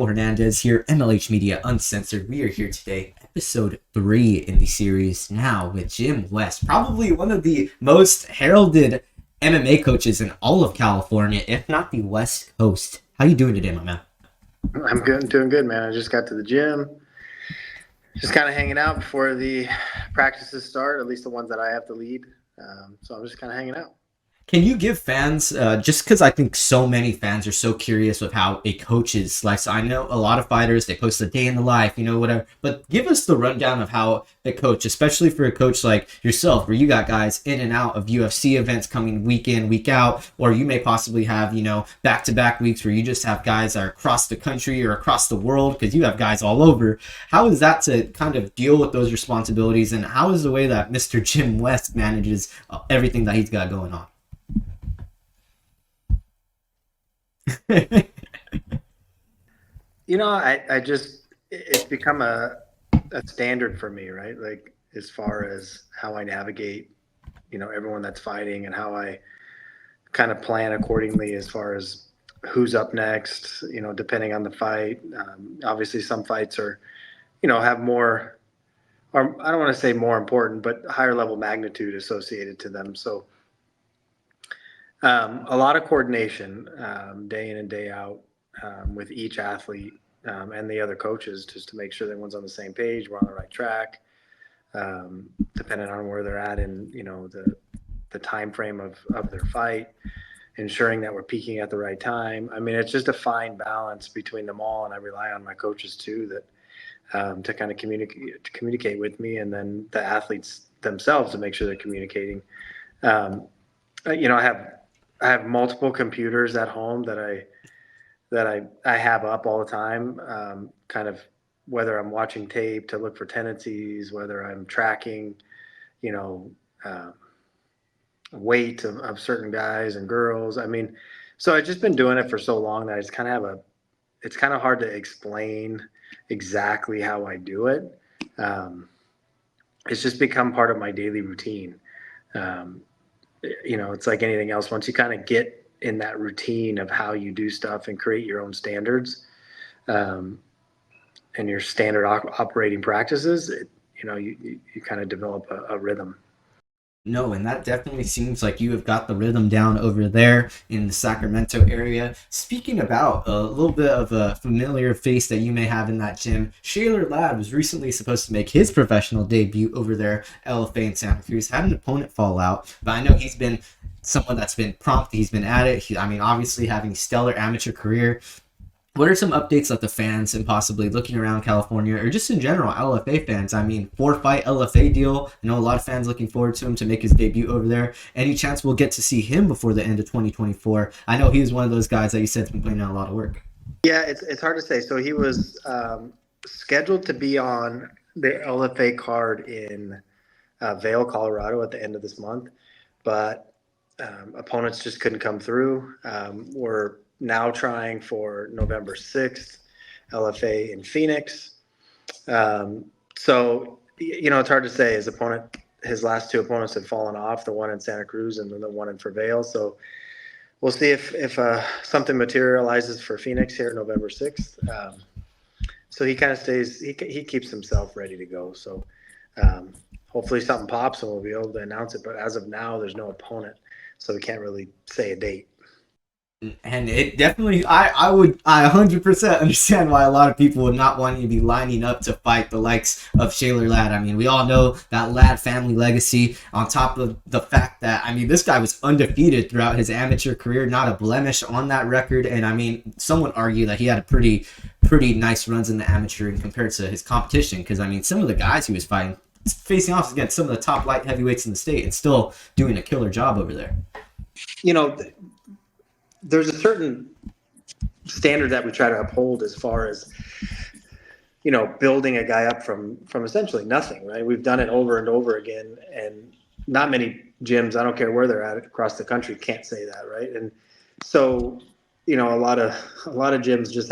Hernandez here, MLH Media Uncensored. We are here today, episode 3 in the series now with Jim West, probably one of the most heralded MMA coaches in all of California, if not the West Coast. How you doing today, my man? I'm good, doing good, man. I just got to the gym, just kind of hanging out before the practices start, at least the ones that I have to lead. So I'm just kind of hanging out. Can you give fans, just because I think so many fans are so curious with how a coach's life. So I know a lot of fighters, they post a day in the life, whatever. But give us the rundown of how a coach, especially for a coach like yourself, where you got guys in and out of UFC events coming week in, week out, or you may possibly have, back-to-back weeks where you just have guys that are across the country or across the world because you have guys all over. How is that to kind of deal with those responsibilities, and how is the way that Mr. Jim West manages everything that he's got going on? I just, it's become a standard for me, right? Like, as far as how I navigate, everyone that's fighting and how I kind of plan accordingly as far as who's up next, depending on the fight. Obviously, some fights are, have more, or I don't want to say more important, but higher level magnitude associated to them. So, a lot of coordination, day in and day out, with each athlete, and the other coaches, just to make sure that everyone's on the same page, we're on the right track, depending on where they're at in, the time frame of their fight, ensuring that we're peaking at the right time. I mean, it's just a fine balance between them all, and I rely on my coaches too, that to kind of communicate with me, and then the athletes themselves to make sure they're communicating. I have multiple computers at home that I have up all the time, kind of whether I'm watching tape to look for tendencies, whether I'm tracking, you know, uh, weight of certain guys and girls. I mean, so I've just been doing it for so long that I just kind of it's kind of hard to explain exactly how I do it. Um, it's just become part of my daily routine. Um, it's like anything else. Once you kind of get in that routine of how you do stuff and create your own standards, um, and your standard operating practices, you kind of develop a rhythm. No, and that definitely seems like you have got the rhythm down over there in the Sacramento area. Speaking about a little bit of a familiar face that you may have in that gym, Shaler Ladd was recently supposed to make his professional debut over there, LFA in Santa Cruz. Had an opponent fall out, but I know he's been someone that's been prompt. He's been at it. Obviously having a stellar amateur career. What are some updates that the fans and possibly looking around California or just in general LFA fans? I mean, 4-fight LFA deal. I know a lot of fans looking forward to him to make his debut over there. Any chance we'll get to see him before the end of 2024? I know he was one of those guys that you said's been putting in a lot of work. Yeah, it's hard to say. So he was scheduled to be on the LFA card in Vail, Colorado, at the end of this month, but opponents just couldn't come through. We're now trying for November 6th, LFA in Phoenix. So, it's hard to say. His last two opponents had fallen off, the one in Santa Cruz and then the one in Vail. So we'll see if something materializes for Phoenix here November 6th. So he kind of he keeps himself ready to go. So hopefully something pops and we'll be able to announce it. But as of now, there's no opponent, so we can't really say a date. And it definitely, I 100% understand why a lot of people would not want you to be lining up to fight the likes of Shaler Ladd. I mean, we all know that Ladd family legacy, on top of the fact that, I mean, this guy was undefeated throughout his amateur career, not a blemish on that record. And I mean, some would argue that he had a pretty nice runs in the amateur in compared to his competition. Because, I mean, some of the guys he was fighting, facing off against some of the top light heavyweights in the state and still doing a killer job over there. There's a certain standard that we try to uphold as far as building a guy up from essentially nothing, right? We've done it over and over again, and not many gyms, I don't care where they're at across the country, can't say that, right? And so a lot of gyms just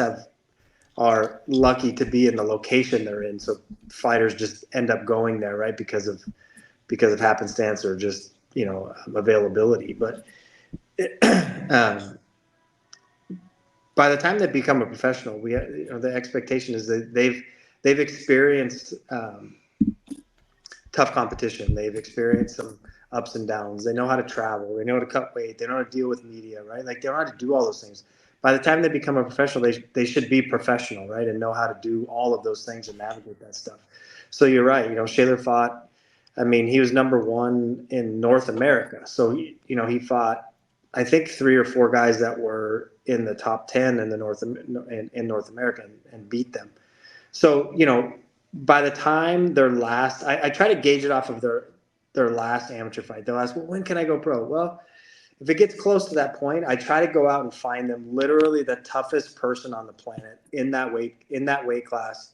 are lucky to be in the location they're in, so fighters just end up going there, right, because of happenstance or just availability. But by the time they become a professional, the expectation is that they've experienced tough competition. They've experienced some ups and downs. They know how to travel. They know how to cut weight. They know how to deal with media, right? Like they know how to do all those things. By the time they become a professional, they should be professional, right? And know how to do all of those things and navigate that stuff. So you're right. Shaler fought. I mean, he was number one in North America. So he fought, I think, 3 or 4 guys that were in the top 10 in North America and beat them. So by the time their last, I try to gauge it off of their last amateur fight. They'll ask, well, when can I go pro? Well, if it gets close to that point, I try to go out and find them literally the toughest person on the planet in that weight class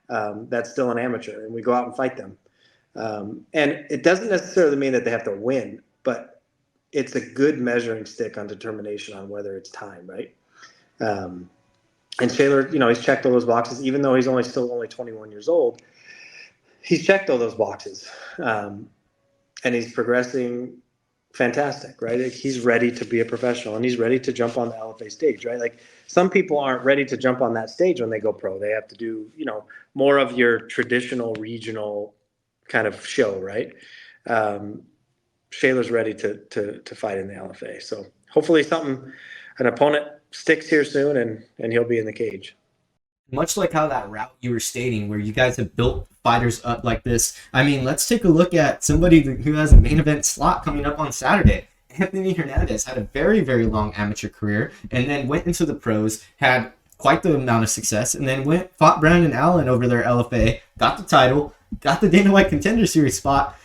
that's still an amateur, and we go out and fight them. And it doesn't necessarily mean that they have to win, but it's a good measuring stick on determination on whether it's time, right? And Shaler, he's checked all those boxes, even though he's still only 21 years old. He's checked all those boxes, and he's progressing fantastic, right? Like he's ready to be a professional, and he's ready to jump on the LFA stage, right? Like some people aren't ready to jump on that stage when they go pro. They have to do, more of your traditional regional kind of show, right? Shaler's ready to fight in the LFA. So hopefully an opponent sticks here soon, and he'll be in the cage. Much like how that route you were stating, where you guys have built fighters up like this. I mean, let's take a look at somebody who has a main event slot coming up on Saturday. Anthony Hernandez had a very, very long amateur career and then went into the pros, had quite the amount of success, and then fought Brandon Allen over their LFA, got the title, got the Dana White Contender Series spot.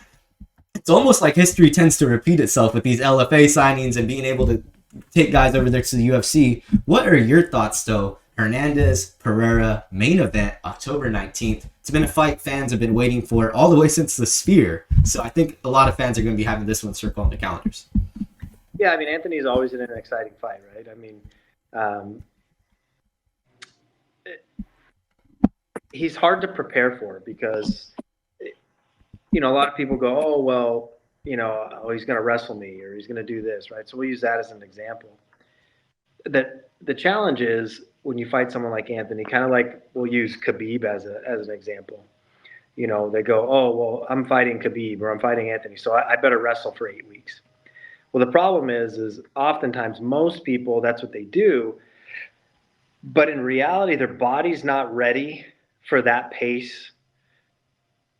It's almost like history tends to repeat itself with these LFA signings and being able to take guys over there to the UFC. What are your thoughts, though? Hernandez, Pereira, main event, October 19th. It's been a fight fans have been waiting for all the way since the Sphere. So I think a lot of fans are going to be having this one circle on the calendars. Yeah, I mean, Anthony's always in an exciting fight, right? I mean, he's hard to prepare for because, a lot of people go, oh, well, he's going to wrestle me or he's going to do this, right? So we'll use that as an example. That the challenge is when you fight someone like Anthony, kind of like we'll use Khabib as an example. They go, oh, well, I'm fighting Khabib or I'm fighting Anthony, so I better wrestle for 8 weeks. Well, the problem is oftentimes most people, that's what they do. But in reality, their body's not ready for that pace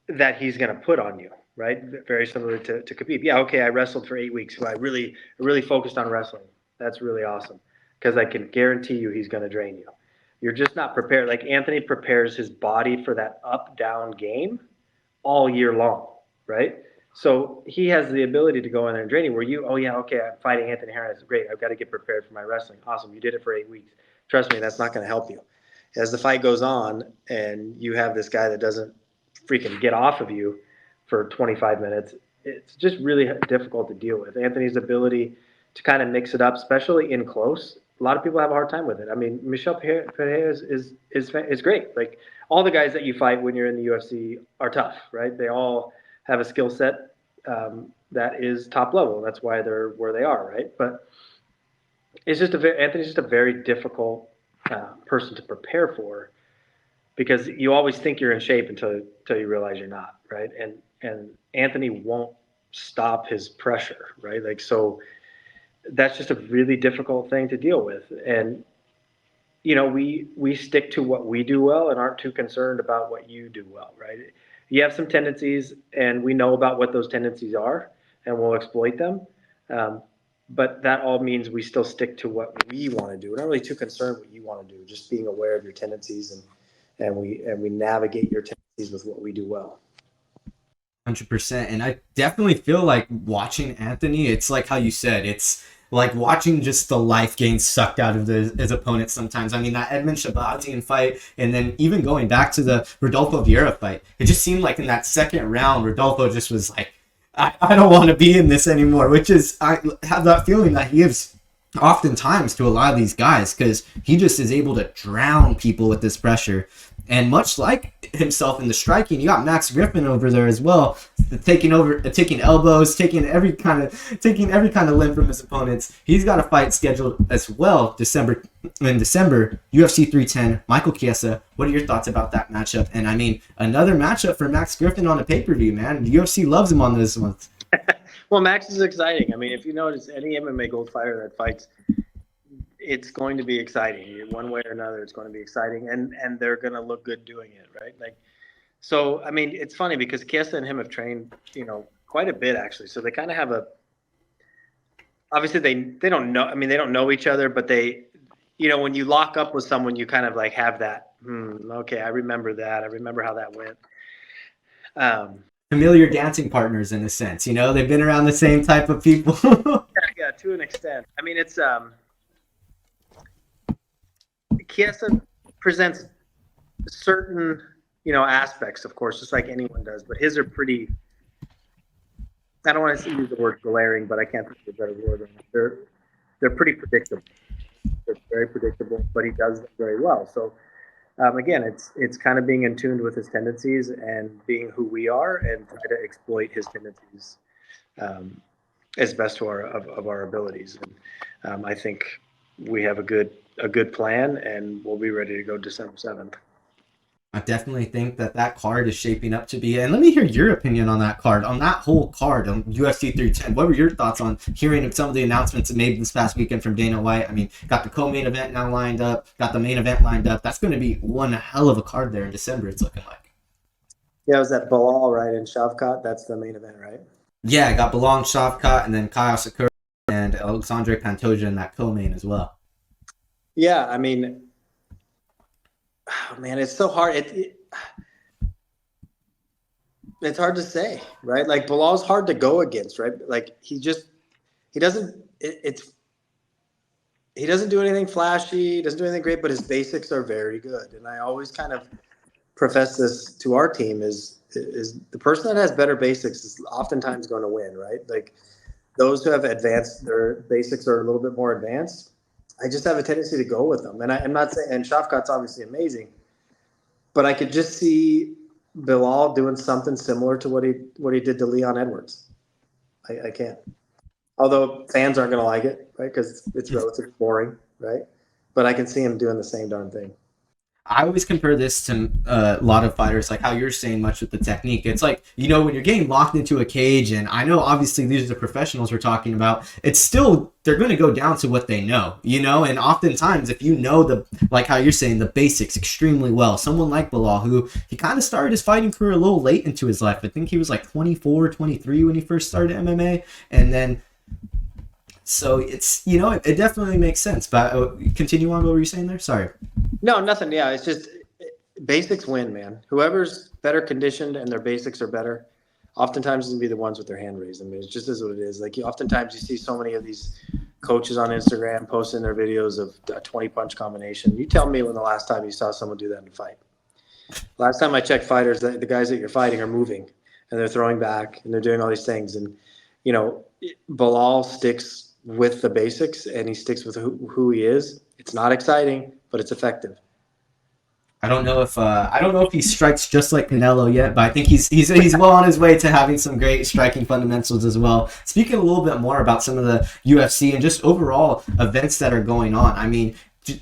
that he's going to put on you, right? Very similar to Khabib. Yeah, okay, I wrestled for 8 weeks, so I really focused on wrestling. That's really awesome because I can guarantee you he's going to drain you. You're just not prepared. Like Anthony prepares his body for that up-down game all year long, right? So he has the ability to go in there and drain you where I'm fighting Anthony Hernandez. Great, I've got to get prepared for my wrestling. Awesome, you did it for 8 weeks. Trust me, that's not going to help you. As the fight goes on and you have this guy that doesn't freaking get off of you for 25 minutes, it's just really difficult to deal with. Anthony's ability to kind of mix it up, especially in close, a lot of people have a hard time with it. I mean, Michel Pereira is great. Like all the guys that you fight when you're in the UFC are tough, right? They all have a skill set that is top level. That's why they're where they are, right? But it's just Anthony's just a very difficult person to prepare for because you always think you're in shape until you realize you're not, right? And Anthony won't stop his pressure, right? Like so. That's just a really difficult thing to deal with. And, we stick to what we do well and aren't too concerned about what you do well, right? You have some tendencies and we know about what those tendencies are and we'll exploit them. But that all means we still stick to what we want to do. We're not really too concerned what you want to do, just being aware of your tendencies and we navigate your tendencies with what we do well. 100%. And I definitely feel like watching Anthony, it's like how you said, it's like watching just the life gain sucked out of his opponent sometimes. I mean, that Edmund Shabazian fight, and then even going back to the Rodolfo Vieira fight, it just seemed like in that second round, Rodolfo just was like, I don't want to be in this anymore, which is, I have that feeling that he gives oftentimes to a lot of these guys because he just is able to drown people with this pressure. And much like himself in the striking, you got Max Griffin over there as well. taking elbows, taking every kind of limb from his opponents. He's got a fight scheduled as well in December, UFC 310, Michael Chiesa. What are your thoughts about that matchup? And I mean, another matchup for Max Griffin on a pay-per-view, man. The UFC loves him on this one. Well, Max is exciting. I mean, if you notice, any MMA Gold fighter that fights, it's going to be exciting. One way or another, it's going to be exciting, and they're going to look good doing it, right? Like, so I mean, it's funny because Kessa and him have trained, quite a bit actually. So they kind of have obviously they don't know. I mean, they don't know each other, but they, when you lock up with someone, you kind of like have that. Okay, I remember that. I remember how that went. Familiar dancing partners in a sense, they've been around the same type of people. Yeah, to an extent. I mean, it's Chiesa presents certain, aspects, of course, just like anyone does, but his are pretty. I don't want to use the word glaring, but I can't think of a better word. They're pretty predictable. They're very predictable, but he does them very well. So again, it's kind of being in tune with his tendencies and being who we are, and try to exploit his tendencies as best to our abilities. And I think we have a good plan, and we'll be ready to go December 7th. I definitely think that card is shaping up to be, and let me hear your opinion on that card, on that whole card, on UFC 310. What were your thoughts on hearing some of the announcements made this past weekend from Dana White? I mean, got the co-main event now lined up, got the main event lined up. That's going to be one hell of a card there in December, it's looking like. Yeah, it was that Bilal, right, in Shavkat? That's the main event, right? Yeah, got Bilal Shavkat, and then Kyle Sakura and Alexandre Pantoja in that co-main as well. Yeah, I mean, oh, man, it's so hard. It's hard to say, right? Like, Bilal's hard to go against, right? Like, he doesn't do anything flashy, he doesn't do anything great, but his basics are very good. And I always kind of profess this to our team is the person that has better basics is oftentimes going to win, right? Like, those who have advanced, their basics are a little bit more advanced. I just have a tendency to go with them. And I'm not saying, and Shavkat's obviously amazing, but I could just see Bilal doing something similar to what he did to Leon Edwards. I can't. Although fans aren't going to like it, right? Because it's relatively boring, right? But I can see him doing the same darn thing. I always compare this to a lot of fighters, like how you're saying much with the technique. It's like, when you're getting locked into a cage, and I know obviously these are the professionals we're talking about, it's still, they're going to go down to what they know, and oftentimes if like how you're saying, the basics extremely well, someone like Bilal, who he kind of started his fighting career a little late into his life. I think he was like 24, 23 when he first started MMA, and then so it's, it definitely makes sense. But continue on what were you saying there? Sorry. No, nothing. Yeah, it's just basics win, man. Whoever's better conditioned and their basics are better, oftentimes is going to be the ones with their hand raised. I mean, it just is what it is. Like, oftentimes you see so many of these coaches on Instagram posting their videos of a 20-punch combination. You tell me when the last time you saw someone do that in a fight. Last time I checked fighters, the guys that you're fighting are moving, and they're throwing back, and they're doing all these things. And, Bilal sticks with the basics, and he sticks with who he is. It's not exciting, but it's effective. I don't know if he strikes just like Canelo yet, but I think he's well on his way to having some great striking fundamentals as well. Speaking a little bit more about some of the UFC and just overall events that are going on, I mean,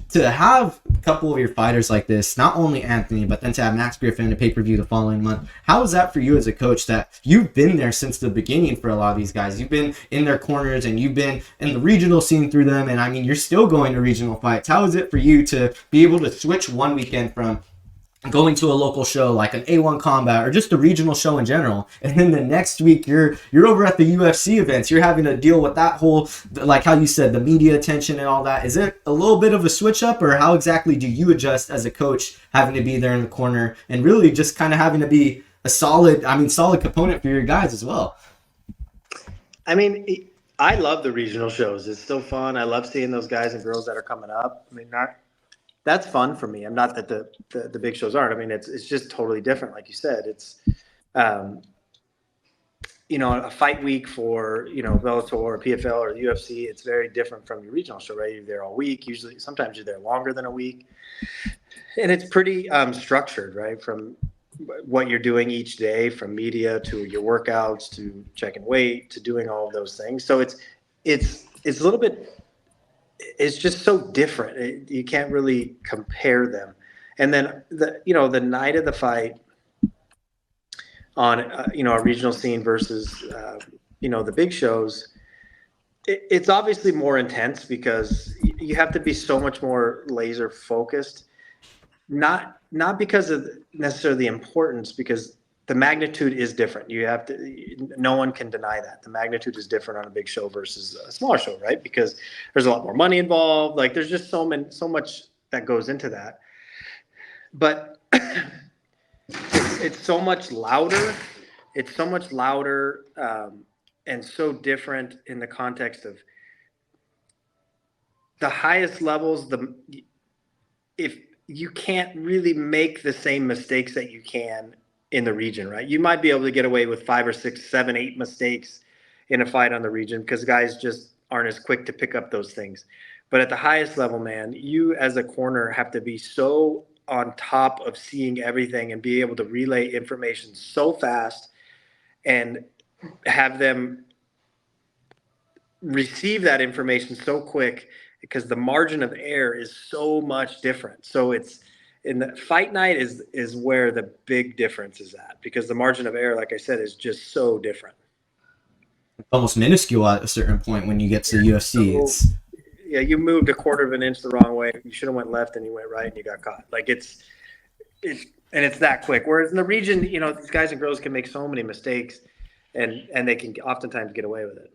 to have a couple of your fighters like this, not only Anthony, but then to have Max Griffin a pay-per-view the following month, how is that for you as a coach, that you've been there since the beginning for a lot of these guys? You've been in their corners, and you've been in the regional scene through them, and I mean, you're still going to regional fights. How is it for you to be able to switch one weekend from going to a local show like an A1 Combat or just a regional show in general, and then the next week you're over at the UFC events, you're having to deal with that whole, like how you said, the media attention and all that? Is it a little bit of a switch up, or how exactly do you adjust as a coach, having to be there in the corner and really just kind of having to be a solid component for your guys as well? I mean, I love the regional shows. It's still fun. I love seeing those guys and girls that are coming up. I mean, that's fun for me. I'm not that the big shows aren't. I mean, it's just totally different. Like you said, it's, a fight week for, Bellator or PFL or UFC. It's very different from your regional show, right? You're there all week. Sometimes you're there longer than a week. And it's pretty structured, right? From what you're doing each day, from media to your workouts to checking weight to doing all of those things. So it's a little bit, it's just so different. You can't really compare them. And then the night of the fight on a regional scene versus the big shows, it's obviously more intense because you have to be so much more laser focused. Not because of necessarily the importance, because the magnitude is different. No one can deny that the magnitude is different on a big show versus a smaller show, right? Because there's a lot more money involved. Like, there's just so much that goes into that. But it's so much louder. It's so much louder, and so different in the context of the highest levels. If you can't really make the same mistakes that you can in the region, right? You might be able to get away with 5 or 6, 7, 8 mistakes in a fight on the region because guys just aren't as quick to pick up those things. But at the highest level, man, you as a corner have to be so on top of seeing everything and be able to relay information so fast and have them receive that information so quick, because the margin of error is so much different. So it's in the fight night is where the big difference is at, because the margin of error, like I said, is just so different. Almost minuscule at a certain point when you get to UFC. So, yeah, you moved a quarter of an inch the wrong way. You should have went left and you went right and you got caught. Like, it's that quick. Whereas in the region, these guys and girls can make so many mistakes, and they can oftentimes get away with it.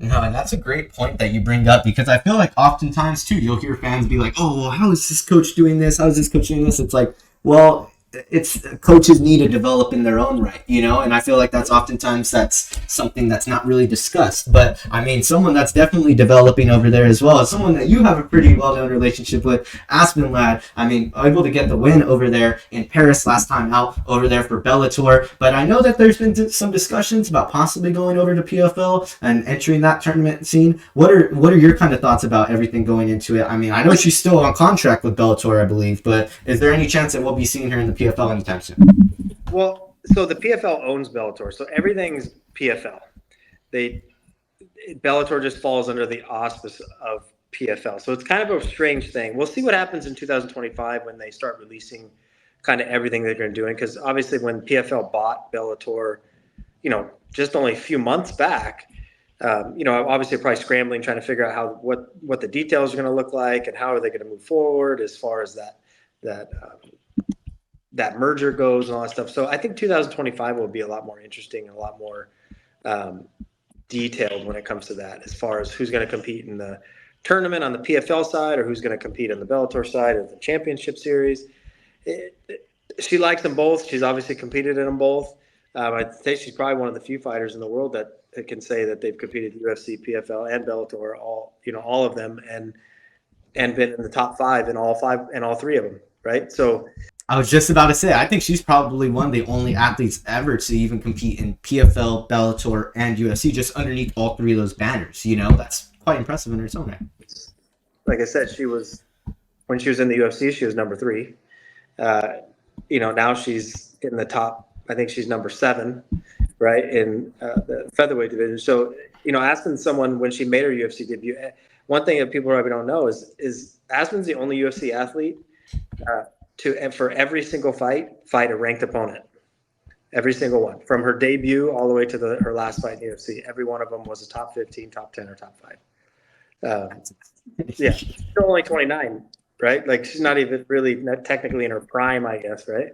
No, and that's a great point that you bring up, because I feel like oftentimes too you'll hear fans be like, "Oh, well, how is this coach doing this? How is this coach doing this?" It's like, well, it's coaches need to develop in their own right, and I feel like that's something that's not really discussed. But I mean, someone that's definitely developing over there as well is someone that you have a pretty well-known relationship with, Aspen lad. I mean, able to get the win over there in Paris last time out over there for Bellator. But I know that there's been some discussions about possibly going over to PFL and entering that tournament scene. What are your kind of thoughts about everything going into it? I mean, I know she's still on contract with Bellator, I believe, but is there any chance that we'll be seeing her in the PFL anytime soon? Well, so the PFL owns Bellator, so everything's PFL. Bellator just falls under the auspice of PFL, so it's kind of a strange thing. We'll see what happens in 2025 when they start releasing kind of everything they're going to do, because obviously when PFL bought Bellator, just only a few months back, obviously probably scrambling, trying to figure out what the details are going to look like and how are they going to move forward as far as that merger goes and all that stuff. So I think 2025 will be a lot more interesting and a lot more detailed when it comes to that, as far as who's going to compete in the tournament on the PFL side or who's going to compete on the Bellator side of the championship series. She likes them both. She's obviously competed in them both. I'd say she's probably one of the few fighters in the world that can say that they've competed in UFC, PFL, and Bellator, all of them, and been in the top 5 in all 3 of them, right? So I was just about to say, I think she's probably one of the only athletes ever to even compete in PFL, Bellator, and UFC, just underneath all 3 of those banners. That's quite impressive in its own right. Like I said, when she was in the UFC, she was number 3. Now she's in the top. I think she's number 7, right, in the featherweight division. So, Aspen's someone, when she made her UFC debut. One thing that people probably don't know is Aspen's the only UFC athlete for every single fight a ranked opponent. Every single one, from her debut all the way to her last fight in the UFC. Every one of them was a top 15, top 10, or top 5. Yeah, she's still only 29, right? Like, she's not even not technically in her prime, I guess, right?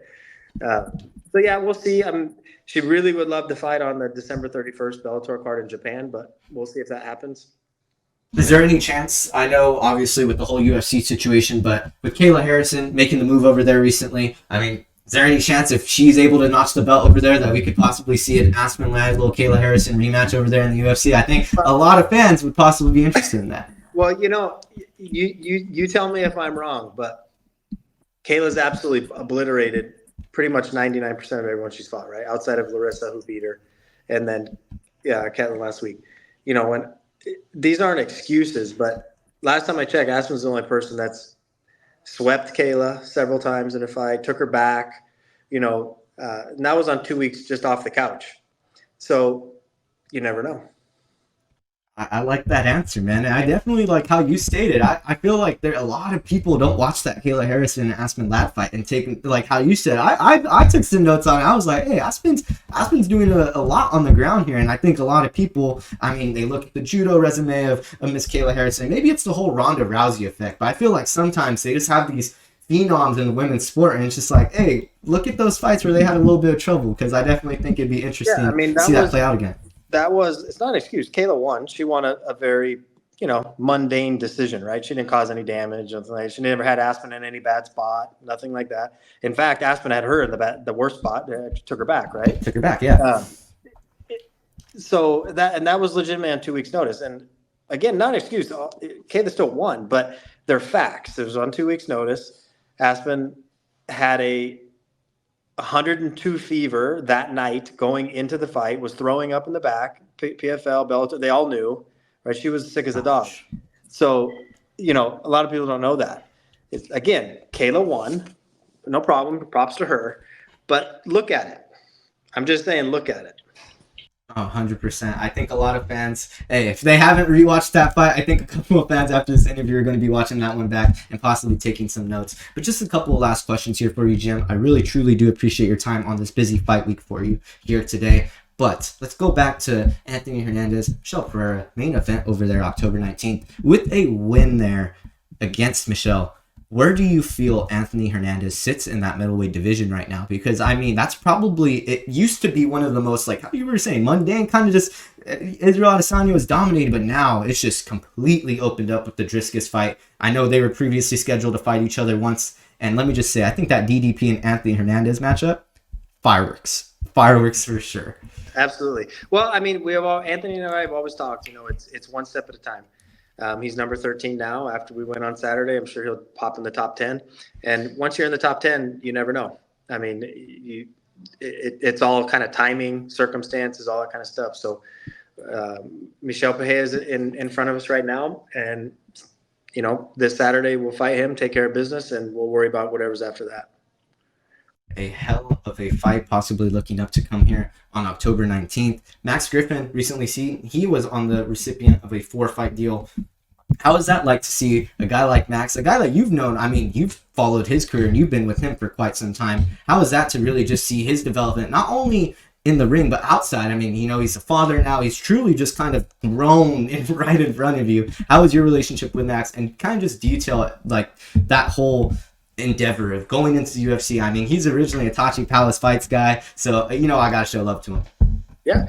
So yeah, we'll see. She really would love to fight on the December 31st Bellator card in Japan, but we'll see if that happens. Is there any chance, I know obviously with the whole UFC situation, but with Kayla Harrison making the move over there recently, I mean, is there any chance if she's able to notch the belt over there that we could possibly see an Aspen Ladd, little Kayla Harrison rematch over there in the UFC? I think a lot of fans would possibly be interested in that. Well, you tell me if I'm wrong, but Kayla's absolutely obliterated pretty much 99% of everyone she's fought, right? Outside of Larissa, who beat her, and then Ketlin last week. When these aren't excuses, but last time I checked, Aspen's the only person that's swept Kayla several times in a fight, took her back, And that was on 2 weeks just off the couch. So you never know. I like that answer, man. And I definitely like how you stated. I feel like there a lot of people don't watch that Kayla Harrison and Aspen Ladd fight and take like how you said. I took some notes on it. I was like, hey, Aspen's doing a lot on the ground here, and I think a lot of people. I mean, they look at the judo resume of Miss Kayla Harrison. Maybe it's the whole Ronda Rousey effect, but I feel like sometimes they just have these phenoms in the women's sport, and it's just like, hey, look at those fights where they had a little bit of trouble. Because I definitely think it'd be interesting to see that play out again. It's not an excuse. Kayla won. She won a very, mundane decision, right? She didn't cause any damage. She never had Aspen in any bad spot, nothing like that. In fact, Aspen had her in the worst spot. Took her back, right? Took her back, yeah. So that was legitimate on 2 weeks' notice. And again, not an excuse. Kayla still won, but they're facts. It was on 2 weeks' notice. Aspen had a 102 fever that night going into the fight, was throwing up in the back. PFL, Bellator, they all knew, right? She was sick as a dog. So, a lot of people don't know that. Again, Kayla won. No problem. Props to her. But look at it. I'm just saying, look at it. 100%. I think a lot of fans, hey, if they haven't rewatched that fight, I think a couple of fans after this interview are going to be watching that one back and possibly taking some notes. But just a couple of last questions here for you, Jim. I really, truly do appreciate your time on this busy fight week for you here today. But let's go back to Anthony Hernandez, Michel Pereira, main event over there October 19th. With a win there against Michel, where do you feel Anthony Hernandez sits in that middleweight division right now? Because, I mean, that's probably, it used to be one of the most, like, how you were saying, mundane, kind of just, Israel Adesanya was dominated, but now it's just completely opened up with the Driscus fight. I know they were previously scheduled to fight each other once, and let me just say, I think that DDP and Anthony Hernandez matchup, fireworks for sure. Absolutely. Well, I mean, Anthony and I have always talked, it's one step at a time. He's number 13 now. After we went on Saturday, I'm sure he'll pop in the top 10. And once you're in the top 10, you never know. I mean, it's all kind of timing, circumstances, all that kind of stuff. So Michel Pereira is in front of us right now. And, this Saturday we'll fight him, take care of business, and we'll worry about whatever's after that. A hell of a fight possibly looking up to come here on October 19th. Max Griffin recently he was on the recipient of a 4-fight deal. How is that like to see a guy like Max, a guy that you've known, I mean, you've followed his career and you've been with him for quite some time. How is that to really just see his development, not only in the ring, but outside? I mean, he's a father now. He's truly just kind of grown right in front of you. How is your relationship with Max? And kind of just detail like that whole endeavor of going into the UFC. I mean, he's originally a Tachi Palace Fights guy, so I gotta show love to him. Yeah,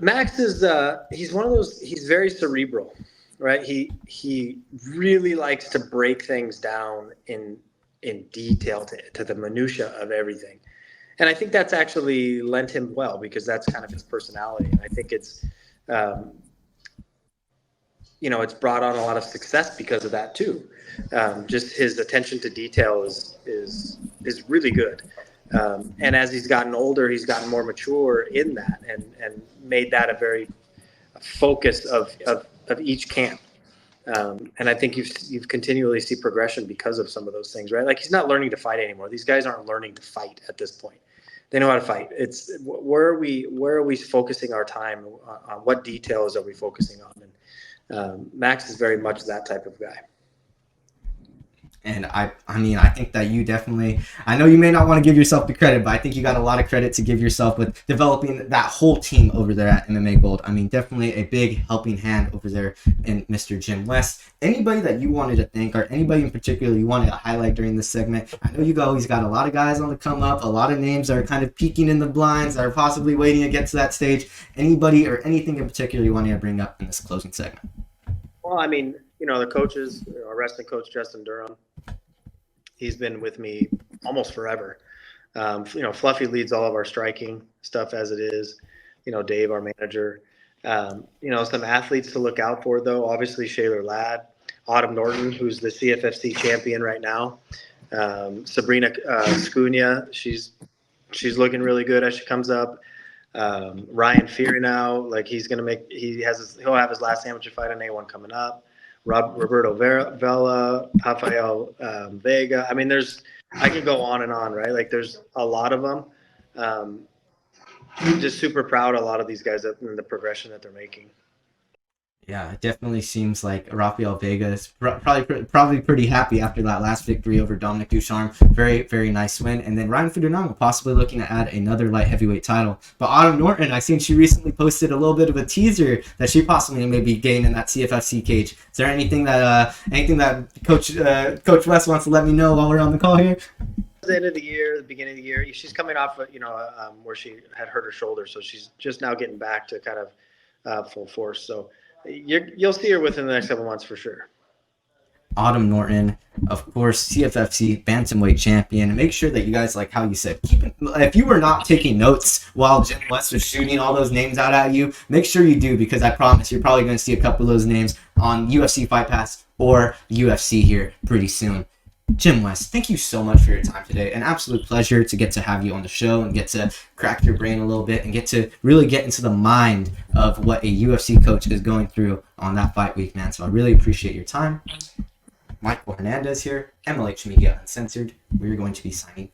Max is he's one of those. He's very cerebral, right? He really likes to break things down in detail to the minutia of everything, and I think that's actually lent him well because that's kind of his personality, and I think it's it's brought on a lot of success because of that too. Just his attention to detail is really good. And as he's gotten older, he's gotten more mature in that and made that a very focus of each camp. And I think you've continually see progression because of some of those things, right? Like he's not learning to fight anymore. These guys aren't learning to fight at this point. They know how to fight. It's where are we focusing our time on? What details are we focusing on? And Max is very much that type of guy. And I mean, I think that you definitely, I know you may not want to give yourself the credit, but I think you got a lot of credit to give yourself with developing that whole team over there at MMA Gold. I mean, definitely a big helping hand over there in Mr. Jim West. Anybody that you wanted to thank or anybody in particular you wanted to highlight during this segment? I know you always got a lot of guys on the come up, a lot of names that are kind of peeking in the blinds, are possibly waiting to get to that stage. Anybody or anything in particular you wanted to bring up in this closing segment? Well, I mean, the coaches, our wrestling coach, Justin Durham, he's been with me almost forever. Fluffy leads all of our striking stuff as it is. Dave, our manager. Some athletes to look out for, though. Obviously, Shayla Ladd, Autumn Norton, who's the CFFC champion right now. Sabrina Scunia, she's looking really good as she comes up. Ryan Feary now, like he'll have his last amateur fight on A1 coming up. Roberto Vela, Rafael Vega. I mean, there's I can go on and on, right? Like there's a lot of them. I'm just super proud of a lot of these guys and the progression that they're making. Yeah, it definitely seems like Rafael Vega is probably pretty happy after that last victory over Dominic Ducharme. Very, very nice win. And then Ryan Fudunanga possibly looking to add another light heavyweight title. But Autumn Norton, I seen she recently posted a little bit of a teaser that she possibly may be gaining that CFFC cage. Is there anything that Coach West wants to let me know while we're on the call here? The end of the year, the beginning of the year, she's coming off, where she had hurt her shoulder, so she's just now getting back to kind of full force. So you'll see her within the next couple months for sure. Autumn Norton, of course, CFFC bantamweight champion. Make sure that you guys, like how you said, if you were not taking notes while Jim West was shooting all those names out at you, make sure you do, because I promise you're probably going to see a couple of those names on UFC Fight Pass or UFC here pretty soon. Jim West, thank you so much for your time today. An absolute pleasure to get to have you on the show and get to crack your brain a little bit and get to really get into the mind of what a UFC coach is going through on that fight week, man. So I really appreciate your time. Michael Hernandez here, MLH Media Uncensored. We're going to be signing